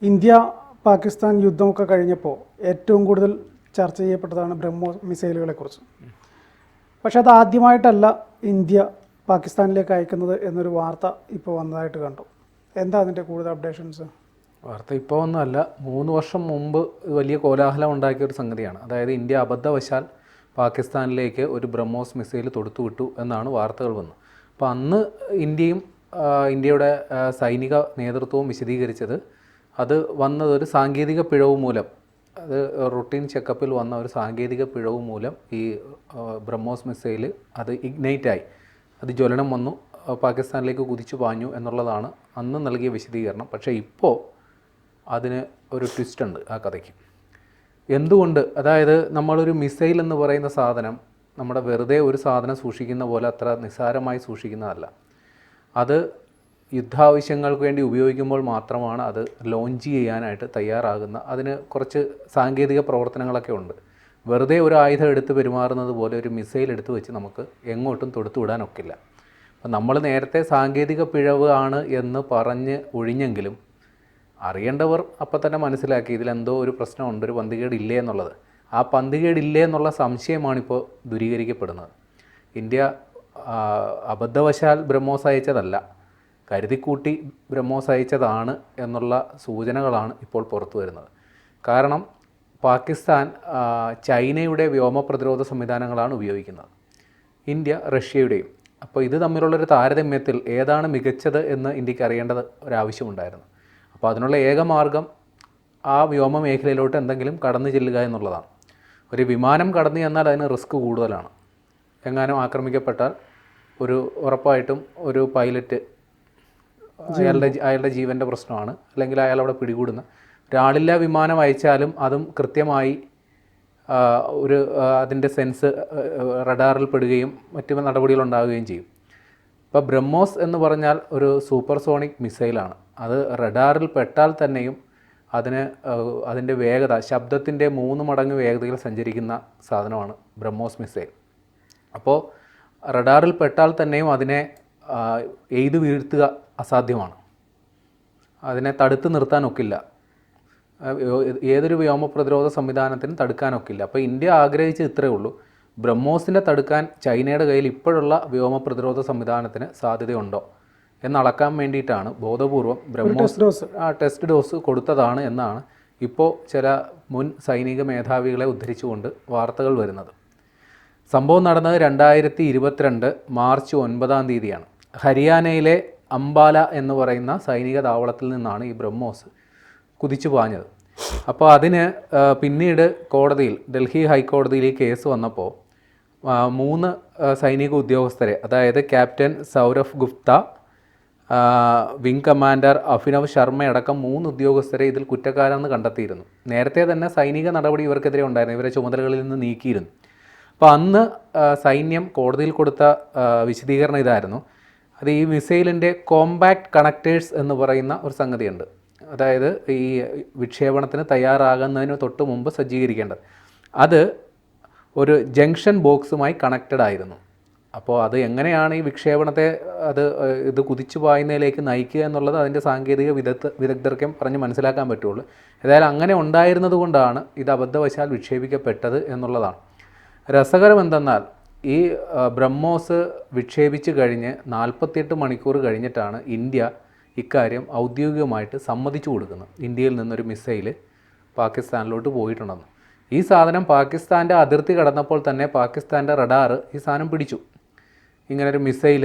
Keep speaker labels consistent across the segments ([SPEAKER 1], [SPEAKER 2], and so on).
[SPEAKER 1] India Pakistan യുദ്ധമൊക്കെ കഴിഞ്ഞപ്പോൾ ഏറ്റവും കൂടുതൽ ചർച്ച ചെയ്യപ്പെട്ടതാണ് ബ്രഹ്മോസ് മിസൈലുകളെക്കുറിച്ച്. പക്ഷെ അത് ആദ്യമായിട്ടല്ല ഇന്ത്യ പാകിസ്ഥാനിലേക്ക് അയക്കുന്നത് എന്നൊരു വാർത്ത ഇപ്പോൾ വന്നതായിട്ട് കണ്ടു. എന്താ അതിൻ്റെ കൂടുതൽ അപ്ഡേഷൻസ്?
[SPEAKER 2] വാർത്ത ഇപ്പോൾ ഒന്നുമല്ല, 3 വർഷം മുമ്പ് വലിയ കോലാഹലം ഉണ്ടാക്കിയ ഒരു സംഗതിയാണ്. അതായത് ഇന്ത്യ അബദ്ധവശാൽ പാകിസ്ഥാനിലേക്ക് ഒരു ബ്രഹ്മോസ് മിസൈൽ തൊടുത്തുവിട്ടു എന്നാണ് വാർത്തകൾ വന്നത്. അപ്പോൾ അന്ന് ഇന്ത്യയുടെ സൈനിക നേതൃത്വവും വിശദീകരിച്ചത് അത് വന്നത് ഒരു സാങ്കേതിക പിഴവ് മൂലം, അത് റുട്ടീൻ ചെക്കപ്പിൽ വന്ന ഒരു സാങ്കേതിക പിഴവ് മൂലം ഈ ബ്രഹ്മോസ് മിസൈൽ അത് ഇഗ്നൈറ്റായി, അത് ജ്വലനം വന്നു, പാകിസ്ഥാനിലേക്ക് കുതിച്ചു പാഞ്ഞു എന്നുള്ളതാണ് അന്ന് നൽകിയ വിശദീകരണം. പക്ഷേ ഇപ്പോൾ അതിന് ഒരു ട്വിസ്റ്റ് ഉണ്ട് ആ കഥയ്ക്ക്. എന്തുകൊണ്ട്? അതായത് നമ്മളൊരു മിസൈൽ എന്ന് പറയുന്ന സാധനം നമ്മുടെ വെറുതെ ഒരു സാധനം സൂക്ഷിക്കുന്ന പോലെ അത്ര നിസ്സാരമായി സൂക്ഷിക്കുന്നതല്ല. അത് യുദ്ധാവശ്യങ്ങൾക്ക് വേണ്ടി ഉപയോഗിക്കുമ്പോൾ മാത്രമാണ് അത് ലോഞ്ച് ചെയ്യാനായിട്ട് തയ്യാറാകുന്ന. അതിന് കുറച്ച് സാങ്കേതിക പ്രവർത്തനങ്ങളൊക്കെ ഉണ്ട്. വെറുതെ ഒരു ആയുധം എടുത്ത് പെരുമാറുന്നത് പോലെ ഒരു മിസൈൽ എടുത്ത് വെച്ച് നമുക്ക് എങ്ങോട്ടും തൊടുത്തു വിടാനൊക്കില്ല. അപ്പം നമ്മൾ നേരത്തെ സാങ്കേതിക പിഴവ് ആണ് എന്ന് പറഞ്ഞ് ഒഴിഞ്ഞെങ്കിലും അറിയേണ്ടവർ അപ്പം തന്നെ മനസ്സിലാക്കി ഇതിലെന്തോ ഒരു പ്രശ്നമുണ്ട്, ഒരു പന്തികേടില്ലേ എന്നുള്ളത്. ആ പന്തികേടില്ലേ എന്നുള്ള സംശയമാണിപ്പോൾ ദൂരീകരിക്കപ്പെടുന്നത്. ഇന്ത്യ അബദ്ധവശാൽ ബ്രഹ്മോസ് അയച്ചതല്ല, കരുതിക്കൂട്ടി ബ്രഹ്മോസ് അയച്ചതാണ് എന്നുള്ള സൂചനകളാണ് ഇപ്പോൾ പുറത്തു വരുന്നത്. കാരണം പാകിസ്ഥാൻ ചൈനയുടെ വ്യോമ പ്രതിരോധ സംവിധാനങ്ങളാണ് ഉപയോഗിക്കുന്നത്, ഇന്ത്യ റഷ്യയുടെയും. അപ്പോൾ ഇത് തമ്മിലുള്ളൊരു താരതമ്യത്തിൽ ഏതാണ് മികച്ചത് എന്ന് ഇന്ത്യക്ക് അറിയേണ്ടത് ഒരാവശ്യമുണ്ടായിരുന്നു. അപ്പോൾ അതിനുള്ള ഏക മാർഗം ആ വ്യോമ മേഖലയിലോട്ട് എന്തെങ്കിലും കടന്നു ചെല്ലുക എന്നുള്ളതാണ്. ഒരു വിമാനം കടന്നു ചെന്നാൽ അതിന് റിസ്ക് കൂടുതലാണ്. എങ്ങാനും ആക്രമിക്കപ്പെട്ടാൽ ഉറപ്പായിട്ടും ഒരു പൈലറ്റ് അയാളുടെ ജീവൻ്റെ പ്രശ്നമാണ്, അല്ലെങ്കിൽ അയാളവിടെ പിടികൂടുന്ന ഒരാളില്ല. വിമാനം അയച്ചാലും അതും കൃത്യമായി അതിൻ്റെ സെൻസ് റഡാറിൽ പെടുകയും മറ്റു നടപടികളുണ്ടാവുകയും ചെയ്യും. ഇപ്പോൾ ബ്രഹ്മോസ് എന്ന് പറഞ്ഞാൽ ഒരു സൂപ്പർസോണിക് മിസൈലാണ്. അത് റഡാറിൽ പെട്ടാൽ തന്നെയും അതിൻ്റെ വേഗത, ശബ്ദത്തിൻ്റെ 3 മടങ്ങ് വേഗതയിൽ സഞ്ചരിക്കുന്ന സാധനമാണ് ബ്രഹ്മോസ് മിസൈൽ. അപ്പോൾ റഡാറിൽ പെട്ടാൽ തന്നെയും അതിനെ എയ്ത് വീഴ്ത്തുക അസാധ്യമാണ്, അതിനെ തടുത്ത് നിർത്താനൊക്കില്ല. ഏതൊരു വ്യോമ പ്രതിരോധ സംവിധാനത്തിനും തടുക്കാനൊക്കില്ല. അപ്പോൾ ഇന്ത്യ ആഗ്രഹിച്ചത് ഇത്രയേ ഉള്ളൂ, ബ്രഹ്മോസിനെ തടുക്കാൻ ചൈനയുടെ കയ്യിൽ ഇപ്പോഴുള്ള വ്യോമ പ്രതിരോധ സംവിധാനത്തിന് സാധ്യതയുണ്ടോ എന്നളക്കാൻ വേണ്ടിയിട്ടാണ് ബോധപൂർവം ബ്രഹ്മോസ് ടെസ്റ്റ് ഡോസ് കൊടുത്തതാണ് എന്നാണ് ഇപ്പോൾ ചില മുൻ സൈനിക മേധാവികളെ ഉദ്ധരിച്ചുകൊണ്ട് വാർത്തകൾ വരുന്നത്. സംഭവം നടന്നത് 2022 മാർച്ച് 9 ഹരിയാനയിലെ അംബാല എന്ന് പറയുന്ന സൈനിക താവളത്തിൽ നിന്നാണ് ഈ ബ്രഹ്മോസ് കുതിച്ചു പാഞ്ഞത്. അപ്പോൾ അതിന് പിന്നീട് ഡൽഹി ഹൈക്കോടതിയിൽ കേസ് വന്നപ്പോൾ 3 സൈനിക ഉദ്യോഗസ്ഥരെ, അതായത് captain Saurabh Gupta, wing commander Abhinav ശർമ്മയടക്കം 3 ഉദ്യോഗസ്ഥരെ ഇതിൽ കുറ്റക്കാരെന്ന് കണ്ടെത്തിയിരുന്നു. നേരത്തെ തന്നെ സൈനിക നടപടി ഇവർക്കെതിരെ ഉണ്ടായിരുന്നു, ഇവരെ ചുമതലകളിൽ നിന്ന് നീക്കിയിരുന്നു. അപ്പോൾ അന്ന് സൈന്യം കോടതിയിൽ കൊടുത്ത വിശദീകരണം ഇതായിരുന്നു. അത് ഈ മിസൈലിൻ്റെ കോമ്പാക്ട് കണക്റ്റേഴ്സ് എന്ന് പറയുന്ന ഒരു സംഗതിയുണ്ട്, അതായത് ഈ വിക്ഷേപണത്തിന് തയ്യാറാകുന്നതിന് തൊട്ട് മുമ്പ് സജ്ജീകരിക്കേണ്ടത്. അത് ഒരു ജംഗ്ഷൻ ബോക്സുമായി കണക്റ്റഡ് ആയിരുന്നു. അപ്പോൾ അത് എങ്ങനെയാണ് ഈ വിക്ഷേപണത്തെ ഇത് കുതിച്ചു പായുന്നതിലേക്ക് നയിക്കുക എന്നുള്ളത് അതിൻ്റെ സാങ്കേതിക വിദഗ്ധർക്കും പറഞ്ഞ് മനസ്സിലാക്കാൻ പറ്റുള്ളൂ. ഏതായാലും അങ്ങനെ ഉണ്ടായിരുന്നത് കൊണ്ടാണ് ഇത് അബദ്ധവശാൽ വിക്ഷേപിക്കപ്പെട്ടത് എന്നുള്ളതാണ്. രസകരം എന്തെന്നാൽ ഈ ബ്രഹ്മോസ് വിക്ഷേപിച്ച് കഴിഞ്ഞ് 48 മണിക്കൂർ കഴിഞ്ഞിട്ടാണ് ഇന്ത്യ ഇക്കാര്യം ഔദ്യോഗികമായിട്ട് സമ്മതിച്ചു കൊടുക്കുന്നത്. ഇന്ത്യയിൽ നിന്നൊരു മിസൈൽ പാകിസ്ഥാനിലോട്ട് പോയിട്ടുണ്ടെന്ന്. ഈ സാധനം പാകിസ്ഥാൻ്റെ അതിർത്തി കടന്നപ്പോൾ തന്നെ പാകിസ്ഥാൻ്റെ റഡാർ ഈ സാധനം പിടിച്ചു, ഇങ്ങനൊരു മിസൈൽ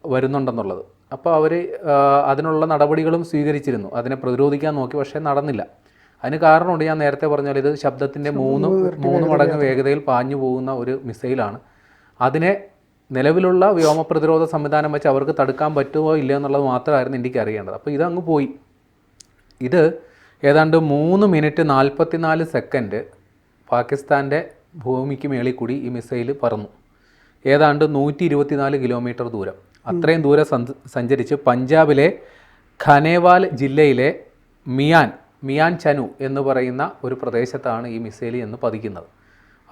[SPEAKER 2] വരുന്നുണ്ടെന്നുള്ളത്. അപ്പോൾ അവർ അതിനുള്ള നടപടികളും സ്വീകരിച്ചിരുന്നു, അതിനെ പ്രതിരോധിക്കാൻ നോക്കി, പക്ഷേ നടന്നില്ല. അതിന് കാരണമുണ്ട്, ഞാൻ നേരത്തെ പറഞ്ഞാൽ ഇത് ശബ്ദത്തിൻ്റെ 3 മടങ്ങ് വേഗതയിൽ പാഞ്ഞു പോകുന്ന ഒരു മിസൈലാണ്. അതിനെ നിലവിലുള്ള വ്യോമ പ്രതിരോധ സംവിധാനം വെച്ച് അവർക്ക് തടുക്കാൻ പറ്റുമോ ഇല്ല എന്നുള്ളത് മാത്രമായിരുന്നു ഇന്ത്യക്ക് അറിയേണ്ടത്. അപ്പോൾ ഇതങ്ങ് പോയി. ഇത് ഏതാണ്ട് 3 മിനിറ്റ് 44 സെക്കൻഡ് പാകിസ്ഥാൻ്റെ ഭൂമിക്ക് മേളിൽ കൂടി ഈ മിസൈൽ പറന്നു. ഏതാണ്ട് 124 കിലോമീറ്റർ ദൂരം. അത്രയും ദൂരം സഞ്ചരിച്ച് പഞ്ചാബിലെ ഖനേവാൽ ജില്ലയിലെ മിയാൻ ചനു എന്ന് പറയുന്ന ഒരു പ്രദേശത്താണ് ഈ മിസൈൽ എന്ന് പതിക്കുന്നത്.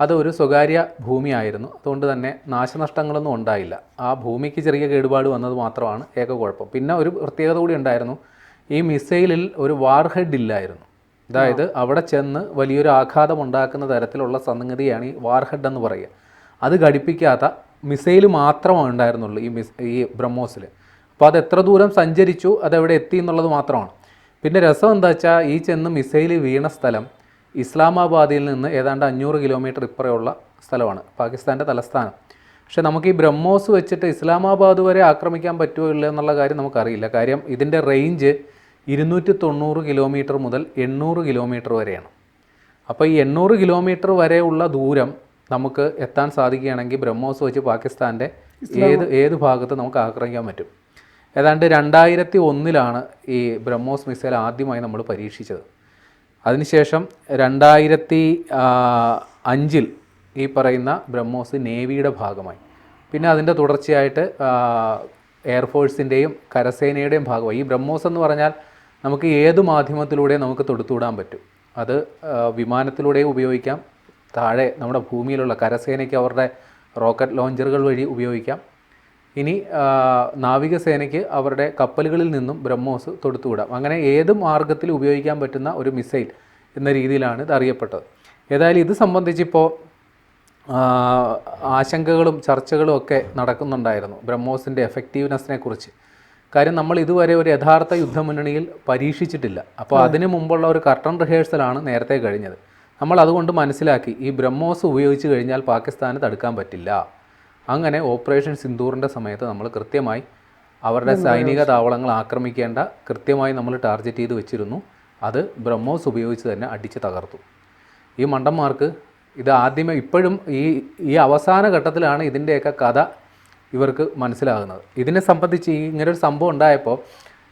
[SPEAKER 2] അത് ഒരു സ്വകാര്യ ഭൂമിയായിരുന്നു, അതുകൊണ്ട് തന്നെ നാശനഷ്ടങ്ങളൊന്നും ഉണ്ടായില്ല. ആ ഭൂമിക്ക് ചെറിയ കേടുപാട് വന്നത് മാത്രമാണ് ഏക കുഴപ്പം. പിന്നെ ഒരു പ്രത്യേകത കൂടി ഉണ്ടായിരുന്നു, ഈ മിസൈലിൽ ഒരു വാർഹെഡ് ഇല്ലായിരുന്നു. അതായത് അവിടെ ചെന്ന് വലിയൊരു ആഘാതം ഉണ്ടാക്കുന്ന തരത്തിലുള്ള സംഗതിയാണ് ഈ വാർഹെഡ് എന്ന് പറയുക. അത് ഘടിപ്പിക്കാത്ത മിസൈൽ മാത്രമേ ഉണ്ടായിരുന്നുള്ളൂ ഈ ബ്രഹ്മോസിൽ. അപ്പോൾ അത് എത്ര ദൂരം സഞ്ചരിച്ചു, അതെവിടെ എത്തി എന്നുള്ളത് മാത്രമാണ്. പിന്നെ രസം എന്താ വെച്ചാൽ ഈ ചെന്ന് മിസൈൽ വീണ സ്ഥലം ഇസ്ലാമാബാദിൽ നിന്ന് ഏതാണ്ട് 500 കിലോമീറ്റർ ഇപ്പുറയുള്ള സ്ഥലമാണ്, പാകിസ്ഥാൻ്റെ തലസ്ഥാനം. പക്ഷേ നമുക്ക് ഈ ബ്രഹ്മോസ് വെച്ചിട്ട് ഇസ്ലാമാബാദ് വരെ ആക്രമിക്കാൻ പറ്റുമോ ഇല്ല എന്നുള്ള കാര്യം നമുക്കറിയില്ല. കാര്യം ഇതിൻ്റെ റേഞ്ച് 290 കിലോമീറ്റർ മുതൽ 800 കിലോമീറ്റർ വരെയാണ്. അപ്പോൾ ഈ 800 കിലോമീറ്റർ വരെയുള്ള ദൂരം നമുക്ക് എത്താൻ സാധിക്കുകയാണെങ്കിൽ ബ്രഹ്മോസ് വെച്ച് പാകിസ്ഥാൻ്റെ ഏത് ഭാഗത്ത് നമുക്ക് ആക്രമിക്കാൻ പറ്റും. ഏതാണ്ട് 2001 ഈ ബ്രഹ്മോസ് മിസൈൽ ആദ്യമായി നമ്മൾ പരീക്ഷിച്ചത്. അതിനുശേഷം 2005 ഈ പറയുന്ന ബ്രഹ്മോസ് നേവിയുടെ ഭാഗമായി. പിന്നെ അതിൻ്റെ തുടർച്ചയായിട്ട് എയർഫോഴ്സിൻ്റെയും കരസേനയുടെയും ഭാഗമായി. ഈ ബ്രഹ്മോസ് എന്ന് പറഞ്ഞാൽ നമുക്ക് ഏത് മാധ്യമത്തിലൂടെയും നമുക്ക് തൊടുത്തുവിടാൻ പറ്റും. അത് വിമാനത്തിലൂടെയും ഉപയോഗിക്കാം, താഴെ നമ്മുടെ ഭൂമിയിലുള്ള കരസേനയ്ക്ക് അവരുടെ റോക്കറ്റ് ലോഞ്ചറുകൾ വഴി ഉപയോഗിക്കാം. ഇനി നാവികസേനയ്ക്ക് അവരുടെ കപ്പലുകളിൽ നിന്നും ബ്രഹ്മോസ് തൊടുത്തുവിടാം. അങ്ങനെ ഏത് മാർഗത്തിൽ ഉപയോഗിക്കാൻ പറ്റുന്ന ഒരു മിസൈൽ എന്ന രീതിയിലാണ് ഇത് അറിയപ്പെട്ടത്. ഏതായാലും ഇത് സംബന്ധിച്ചിപ്പോൾ ആശങ്കകളും ചർച്ചകളും ഒക്കെ നടക്കുന്നുണ്ടായിരുന്നു ബ്രഹ്മോസിൻ്റെ എഫക്റ്റീവ്നെസ്സിനെ കുറിച്ച്. കാര്യം നമ്മൾ ഇതുവരെ ഒരു യഥാർത്ഥ യുദ്ധമുന്നണിയിൽ പരീക്ഷിച്ചിട്ടില്ല. അപ്പോൾ അതിനു മുമ്പുള്ള ഒരു കർട്ടൺ റിഹേഴ്സലാണ് നേരത്തെ കഴിഞ്ഞത്. നമ്മൾ അതുകൊണ്ട് മനസ്സിലാക്കി ഈ ബ്രഹ്മോസ് ഉപയോഗിച്ച് കഴിഞ്ഞാൽ പാകിസ്ഥാന് തടുക്കാൻ പറ്റില്ല. അങ്ങനെ ഓപ്പറേഷൻ സിന്ദൂറിൻ്റെ സമയത്ത് നമ്മൾ കൃത്യമായി അവരുടെ സൈനിക താവളങ്ങൾ ആക്രമിക്കേണ്ട കൃത്യമായി നമ്മൾ ടാർഗറ്റ് ചെയ്ത് വെച്ചിരുന്നു. അത് ബ്രഹ്മോസ് ഉപയോഗിച്ച് തന്നെ അടിച്ച് തകർത്തു. ഈ മണ്ടന്മാർക്ക് ഇത് ആദ്യമേ ഇപ്പോഴും ഈ അവസാന ഘട്ടത്തിലാണ് ഇതിൻ്റെയൊക്കെ കഥ ഇവർക്ക് മനസ്സിലാകുന്നത്. ഇതിനെ സംബന്ധിച്ച് ഇങ്ങനൊരു സംഭവം ഉണ്ടായപ്പോൾ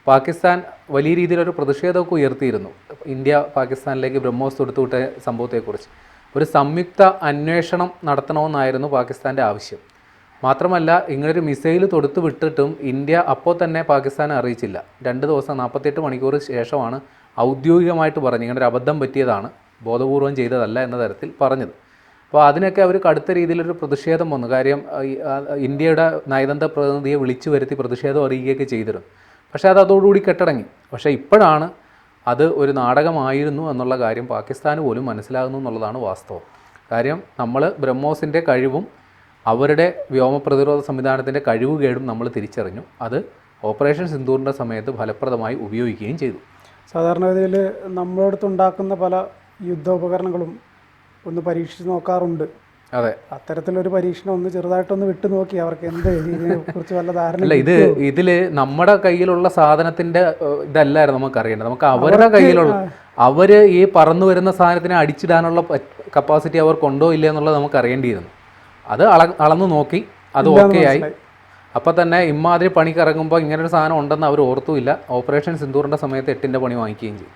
[SPEAKER 2] പാകിസ്ഥാൻ വലിയ രീതിയിലൊരു പ്രതിഷേധമൊക്കെ ഉയർത്തിയിരുന്നു. ഇന്ത്യ പാകിസ്ഥാനിലേക്ക് ബ്രഹ്മോസ് തൊടുത്തുവിട്ട സംഭവത്തെക്കുറിച്ച് ഒരു സംയുക്ത അന്വേഷണം നടത്തണമെന്നായിരുന്നു പാകിസ്ഥാൻ്റെ ആവശ്യം. മാത്രമല്ല ഇങ്ങനൊരു മിസൈൽ തൊടുത്തു വിട്ടിട്ടും ഇന്ത്യ അപ്പോൾ തന്നെ പാകിസ്ഥാനെ അറിയിച്ചില്ല. 2 ദിവസം 48 മണിക്കൂർ ശേഷമാണ് ഔദ്യോഗികമായിട്ട് പറഞ്ഞ് ഇങ്ങനൊരു അബദ്ധം പറ്റിയതാണ്, ബോധപൂർവം ചെയ്തതല്ല എന്ന തരത്തിൽ പറഞ്ഞത്. അപ്പോൾ അതിനൊക്കെ അവർ കടുത്ത രീതിയിലൊരു പ്രതിഷേധം വന്നു. കാര്യം ഇന്ത്യയുടെ നയതന്ത്ര പ്രതിനിധിയെ വിളിച്ചു വരുത്തി പ്രതിഷേധം അറിയിക്കുകയൊക്കെ ചെയ്തിരുന്നു. പക്ഷേ അതോടുകൂടി കെട്ടടങ്ങി. പക്ഷേ ഇപ്പോഴാണ് അത് ഒരു നാടകമായിരുന്നു എന്നുള്ള കാര്യം പാകിസ്ഥാന് പോലും മനസ്സിലാകുന്നു എന്നുള്ളതാണ് വാസ്തവം. കാര്യം നമ്മൾ ബ്രഹ്മോസിൻ്റെ കഴിവും അവരുടെ വ്യോമ പ്രതിരോധ സംവിധാനത്തിൻ്റെ കഴിവുകേടും നമ്മൾ തിരിച്ചറിഞ്ഞു. അത് ഓപ്പറേഷൻ സിന്ദൂറിൻ്റെ സമയത്ത് ഫലപ്രദമായി ഉപയോഗിക്കുകയും ചെയ്തു.
[SPEAKER 1] സാധാരണഗതിയിൽ നമ്മളടുത്തുണ്ടാക്കുന്ന പല യുദ്ധോപകരണങ്ങളും ഒന്ന് പരീക്ഷിച്ച് നോക്കാറുണ്ട്.
[SPEAKER 2] അതെ,
[SPEAKER 1] അത്തരത്തിലൊരു പരീക്ഷണം ഒന്ന് ചെറുതായിട്ടൊന്ന് വിട്ടു നോക്കി അവർക്ക് എന്ത് ഇതിനെ കുറിച്ച് വല്ല ധാരണ
[SPEAKER 2] അല്ല. ഇതിൽ നമ്മുടെ കയ്യിലുള്ള സാധനത്തിൻ്റെ ഇതല്ലായിരുന്നു നമുക്കറിയേണ്ടത്. നമുക്ക് അവരുടെ കയ്യിലുള്ള അവർ ഈ പറന്നു വരുന്ന സാധനത്തിനെ അടിച്ചിടാനുള്ള കപ്പാസിറ്റി അവർക്കുണ്ടോ ഇല്ല എന്നുള്ളത് നമുക്ക് അറിയേണ്ടിയിരുന്നു. അത് അളന്നു നോക്കി, അത് ഓക്കെ ആയി. അപ്പം തന്നെ ഇമ്മാതിരി പണിക്ക് ഇറങ്ങുമ്പോൾ ഇങ്ങനൊരു സാധനം ഉണ്ടെന്ന് അവർ ഓർത്തുമില്ല. ഓപ്പറേഷൻ സിന്ദൂറിൻ്റെ സമയത്ത് 8ൻ്റെ പണി വാങ്ങിക്കുകയും ചെയ്തു.